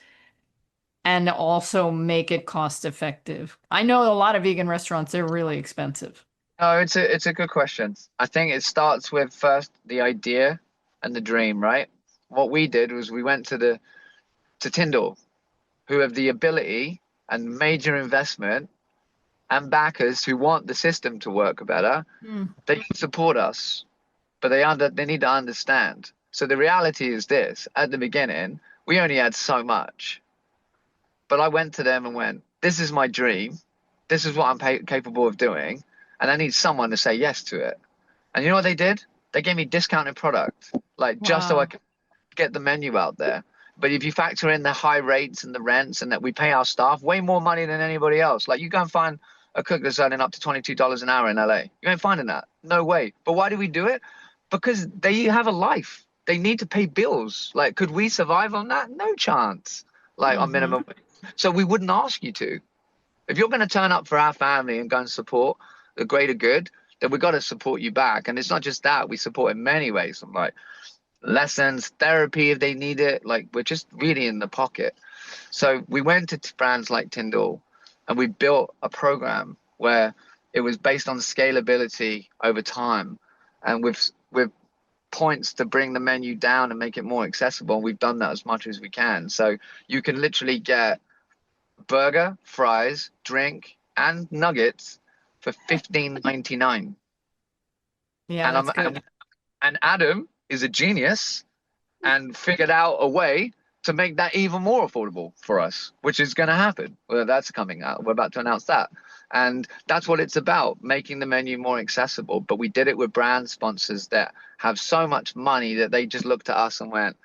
and also make it cost effective? I know a lot of vegan restaurants, they're really expensive. No, it's a good question. I think it starts with first the idea and the dream, right? What we did was we went to Tyndall, who have the ability and major investment and backers who want the system to work better. Mm. They support us, but they need to understand. So the reality is this: at the beginning, we only had so much, but I went to them and went, "This is my dream. This is what I'm capable of doing, and I need someone to say yes to it." And you know what they did? They gave me discounted product, like just so I Wow. could get the menu out there. But if you factor in the high rates and the rents and that we pay our staff way more money than anybody else, like you go and find a cook that's earning up to $22 an hour in LA. You ain't finding that. No way. But why do we do it? Because they have a life. They need to pay bills. Like, could we survive on that? No chance. Like on Hmm. minimum. So we wouldn't ask you to. If you're going to turn up for our family and go and support the greater good, then we got to support you back. And it's not just that. We support in many ways. I'm like, lessons, therapy if they need it. Like we're just really in the pocket. So we went to brands like Tyndall and we built a program where it was based on scalability over time and with points to bring the menu down and make it more accessible. And we've done that as much as we can. So you can literally get burger, fries, drink, and nuggets for $15.99. Yeah, And that's I'm good. and Adam is a genius and figured out a way to make that even more affordable for us, which is going to happen. Well, that's coming out. We're about to announce that. And that's what it's about, making the menu more accessible. But we did it with brand sponsors that have so much money that they just looked at us and went,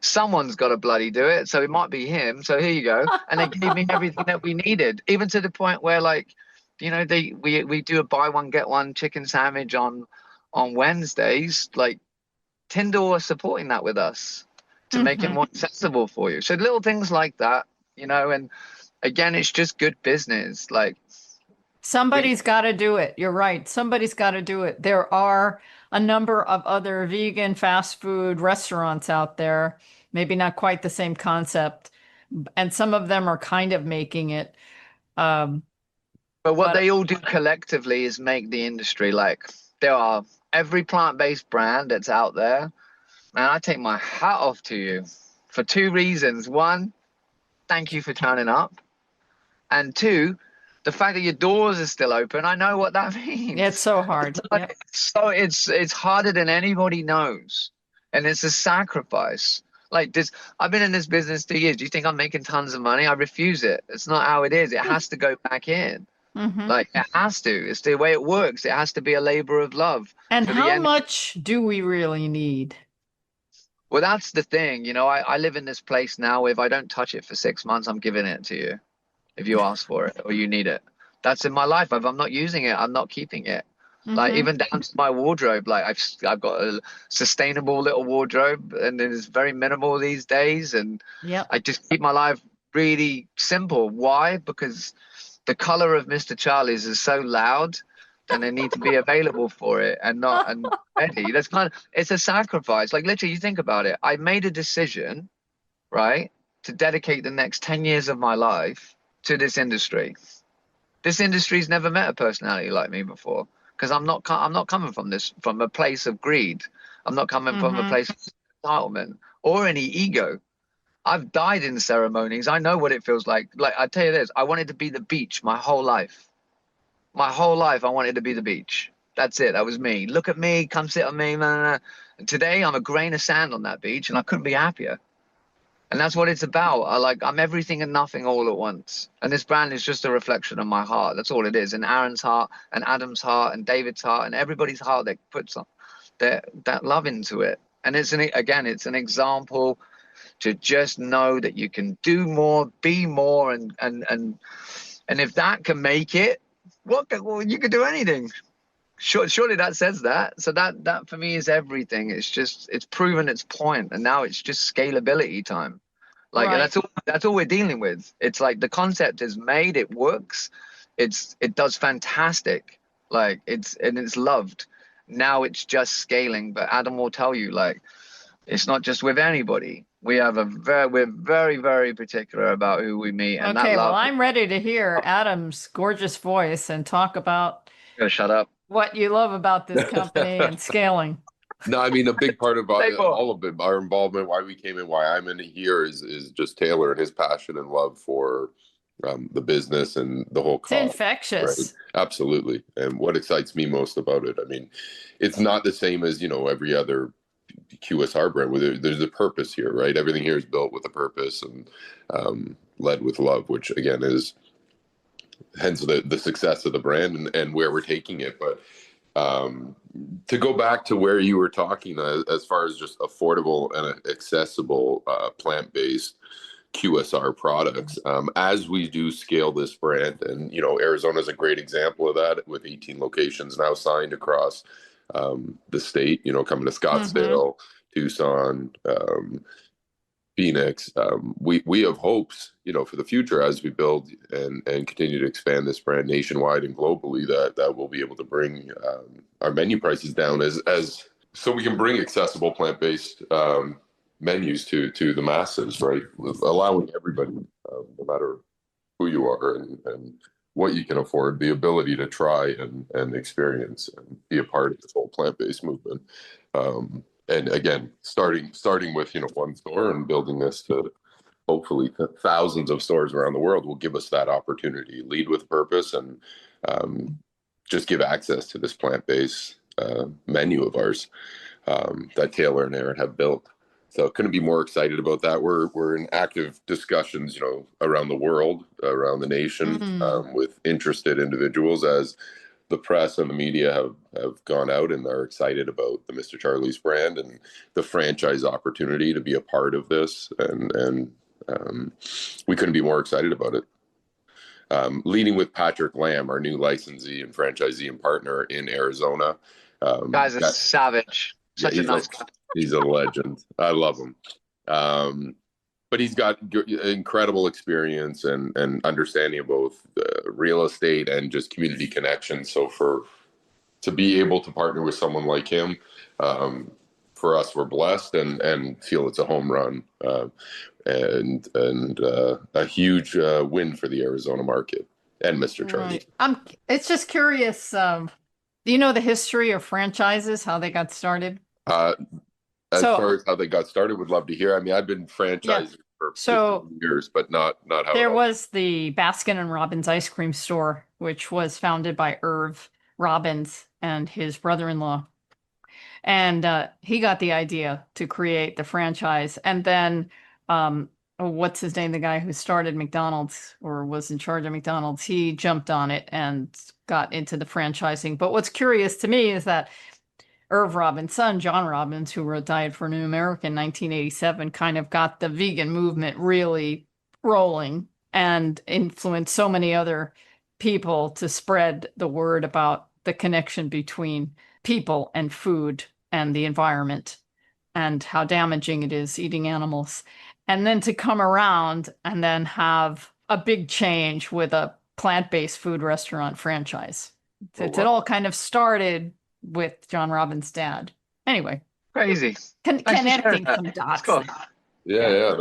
someone's got to bloody do it. So it might be him. So here you go. And they gave me everything that we needed, even to the point where like, we do a buy one, get one chicken sandwich on Wednesdays. Like Tyndall are supporting that with us to make it Hmm. more accessible for you. So little things like that, and again, it's just good business. Like we, Somebody's got to do it. You're right. Somebody's got to do it. There are a number of other vegan fast food restaurants out there, maybe not quite the same concept, and some of them are kind of making it. Um, but what but they all do collectively is make the industry like there are every plant-based brand that's out there. Man, I take my hat off to you for two reasons. One, thank you for turning up. And two, the fact that your doors are still open, I know what that it's means. so hard. Yep. So it's harder than anybody knows, and it's a sacrifice. Like this, I've been in this business 2 years. Do you think I'm making tons of money? I refuse it. It's not how it is. It has to go back in. Hmm. Like it has to. It's the way it works. It has to be a labor of love And for the how end. much do we really need? Well, that's the thing. I live in this place now. If I don't touch it for 6 months, I'm giving it to you. If you ask for it or you need it, that's in my life. If I'm not using it, I'm not keeping it. Like Hmm. even down to my wardrobe, like I've got a sustainable little wardrobe, and it is very minimal these days. And Yep. I just keep my life really simple. Why? Because the color of Mr. Charlie's is so loud, and they need to be available for it and not and ready. It's a sacrifice. Like literally, you think about it. I made a decision, right, to dedicate the next 10 years of my life to this industry. This industry's never met a personality like me before because I'm not coming from a place of greed. I'm not coming from a Hmm. place of entitlement or any ego. I've died in ceremonies. I know what it feels like. Like I tell you this, I wanted to be the beach my whole life. My whole life I wanted to be the beach. That's it. That was me. Look at me, come sit on me. Nah, nah, nah. And today I'm a grain of sand on that beach and I couldn't be happier. And that's what it's about. I'm everything and nothing all at once. And this brand is just a reflection of my heart. That's all it is. And Aaron's heart and Adam's heart and David's heart and everybody's heart that puts that love into it. And it's an example to just know that you can do more, be more, and if that can make it, well, you can do anything. Surely that says that. So that for me is everything. It's proven its point, and now it's just scalability time. Like Right. that's all we're dealing with. It's like the concept is made, it works, it does fantastic. Like it's loved. now it's just scaling. But Adam will tell you, like, it's not just with anybody. We're very, very particular about who we meet, and that Okay, well, love. I'm ready to hear Adam's gorgeous voice and talk about Gonna shut up. what you love about this company and scaling. No, I mean, a big part of Say more. all of it, our involvement, why we came in, why I'm in here is just Taylor and his passion and love for the business and the whole It's cause, infectious. right? Absolutely. And what excites me most about it, I mean, it's not the same as, every other QSR brand where there's a purpose here, right? Everything here is built with a purpose and led with love, which again is hence the success of the brand and where we're taking it. But to go back to where you were talking as far as just affordable and accessible plant-based QSR products, as we do scale this brand, and Arizona is a great example of that with 18 locations now signed across the state, coming to Scottsdale, Tucson, Phoenix. We have hopes, for the future as we build and continue to expand this brand nationwide and globally that we'll be able to bring our menu prices down as so we can bring accessible plant-based menus to the masses, right? Allowing everybody, no matter who you are and what you can afford, the ability to try and experience and be a part of this whole plant-based movement. And again, starting with one store and building this to hopefully thousands of stores around the world will give us that opportunity. Lead with purpose and just give access to this plant-based menu of ours that Taylor and Aaron have built. So couldn't be more excited about that. We're in active discussions, around the world, around the nation, with interested individuals as the press and the media have gone out and are excited about the Mr.Charlie's brand and the franchise opportunity to be a part of this. And we couldn't be more excited about it. Leading with Patrick Lamb, our new licensee and franchisee and partner in Arizona. Guy's a savage. Such a nice guy. He's a legend. I love him. But he's got incredible experience and understanding of both real estate and just community connections. So to be able to partner with someone like him, for us, we're blessed and feel it's a home run and a huge win for the Arizona market and Mr. Charlie. Right. It's just curious. Do you know the history of franchises, how they got started? As far as how they got started, would love to hear. I mean, I've been franchising for 15 years, but not how there was the Baskin and Robbins ice cream store, which was founded by Irv Robbins and his brother-in-law. And he got the idea to create the franchise. And then what's his name? The guy who started McDonald's or was in charge of McDonald's, he jumped on it and got into the franchising. But what's curious to me is that Irv Robbins' son, John Robbins, who wrote Diet for New America in 1987, kind of got the vegan movement really rolling and influenced so many other people to spread the word about the connection between people and food and the environment and how damaging it is eating animals. And then to come around and then have a big change with a plant-based food restaurant franchise. It all kind of started with John Robbins' dad. Anyway. Crazy. Connecting some dots. Cool. Yeah,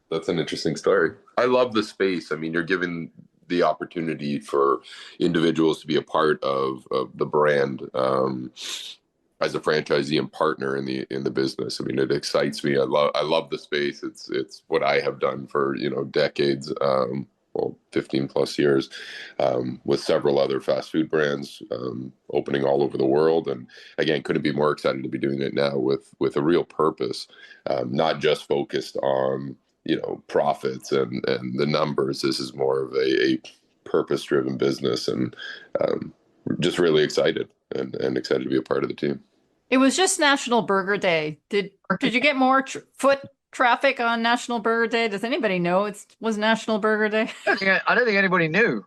that's an interesting story. I love the space. I mean, you're given the opportunity for individuals to be a part of the brand as a franchisee and partner in the business. I mean, it excites me. I love the space. It's what I have done for decades. 15 plus years, with several other fast food brands opening all over the world. And again, couldn't be more excited to be doing it now with a real purpose, not just focused on, profits and the numbers. This is more of a purpose-driven business, and just really excited and excited to be a part of the team. It was just National Burger Day. Did you get more foot traffic on National Burger Day? Does anybody know it was National Burger Day? I don't think anybody knew.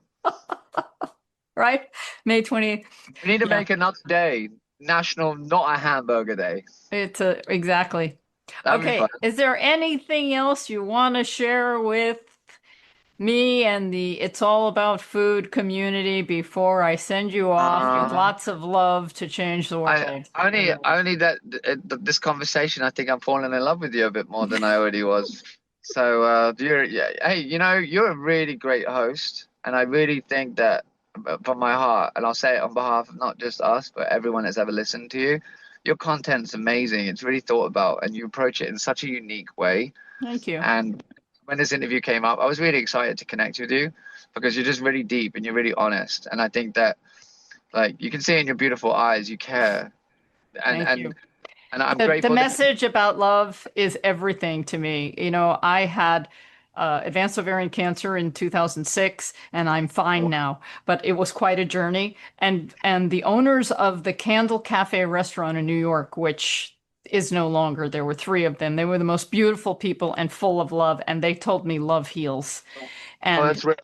Right? May 28th. We need to make another day National Not a Hamburger Day. It's exactly. That'd be Okay. fun. Is there anything else you want to share with me and the It's All About Food community before I send you off with lots of love to change the I world. only that this conversation, I think I'm falling in love with you a bit more than I already was. So yeah, hey, you're a really great host, and I really think that from my heart, and I'll say it on behalf of not just us, but everyone that's ever listened to you, your content's amazing. It's really thought about, and you approach it in such a unique way. Thank you. And when this interview came up, I was really excited to connect with you because you're just really deep and you're really honest. And I think that, like, you can see in your beautiful eyes, you care. And Thank you. I'm The grateful that message about love is everything to me. I had advanced ovarian cancer in 2006, and I'm fine now. But it was quite a journey. And the owners of the Candle Cafe restaurant in New York, which is no longer, there were three of them. They were the most beautiful people and full of love. And they told me love heals. And that's real.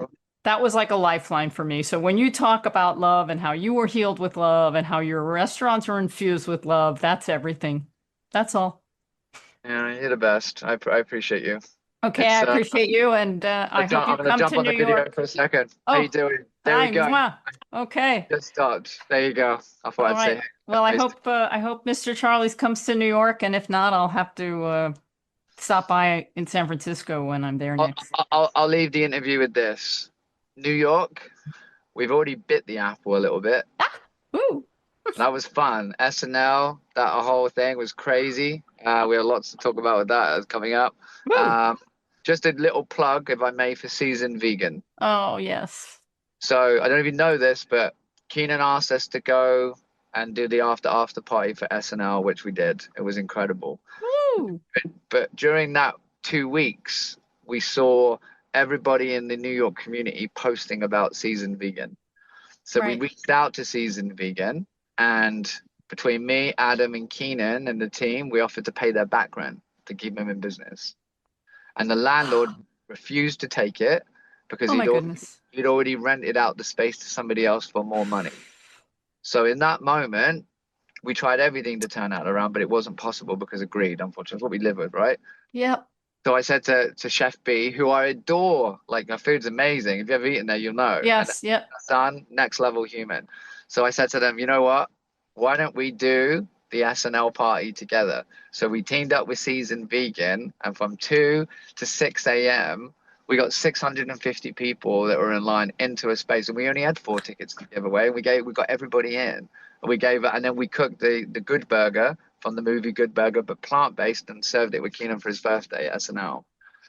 that was like a lifeline for me. So when you talk about love and how you were healed with love and how your restaurants are infused with love, that's everything. That's all. Yeah, you're the best. I appreciate you. Okay, I appreciate you, and I hope you I'm gonna come jump to on the New video York. for a second. How Oh, you doing? There hi, we go. mwah. Okay. Just stopped. There you go. I thought All I'd say right. hey. Well, I hope Mr. Charlie's comes to New York, and if not, I'll have to stop by in San Francisco when I'm there next. I'll leave the interview with this. New York, we've already bit the apple a little bit. Woo! That was fun. SNL, that whole thing was crazy. We have lots to talk about with that that's coming up. Woo! Just a little plug, if I may, for Seasoned Vegan. Oh, yes. So I don't even know this, but Keenan asked us to go and do the after party for SNL, which we did. It was incredible. Woo! But during that 2 weeks, we saw everybody in the New York community posting about Seasoned Vegan. So we reached out to Seasoned Vegan, and between me, Adam, and Keenan and the team, we offered to pay their back rent to keep them in business. And the landlord refused to take it because Oh my goodness. he'd already rented out the space to somebody else for more money. So in that moment, we tried everything to turn that around, but it wasn't possible because of greed, unfortunately. It's what we live with, right? Yep. So I said to Chef B, who I adore, like, her food's amazing. If you've ever eaten there, you'll know. Yes, yep. Son, next level human. So I said to them, you know what? Why don't we do the SNL party together? So we teamed up with Seasoned Vegan, and from 2 to 6 a.m., we got 650 people that were in line into a space, and we only had 4 tickets to give away. We got everybody in, and then we cooked the Good Burger from the movie Good Burger, but plant-based, and served it with Keenan for his birthday at SNL,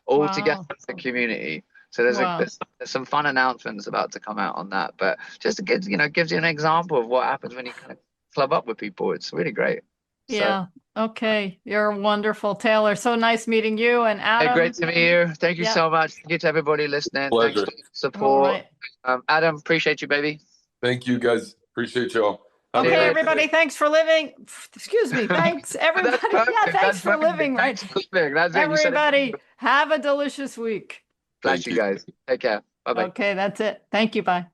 all together as a community. So there's some fun announcements about to come out on that, but just to gives you an example of what happens when you kind of club up with people. It's really great. Yeah. Okay. You're wonderful, Taylor. So nice meeting you and Adam. Hey, great to meet you. Thank you so much. Thank you to everybody listening. Pleasure. Thanks for the support. Right. Adam, appreciate you, baby. Thank you, guys. Appreciate y'all. Okay, everybody. Thanks for living. Excuse me. Thanks, everybody. Yeah, thanks for living. Right. That's everybody, have a delicious week. Bless you guys. Take care. Bye-bye. Okay, that's it. Thank you. Bye.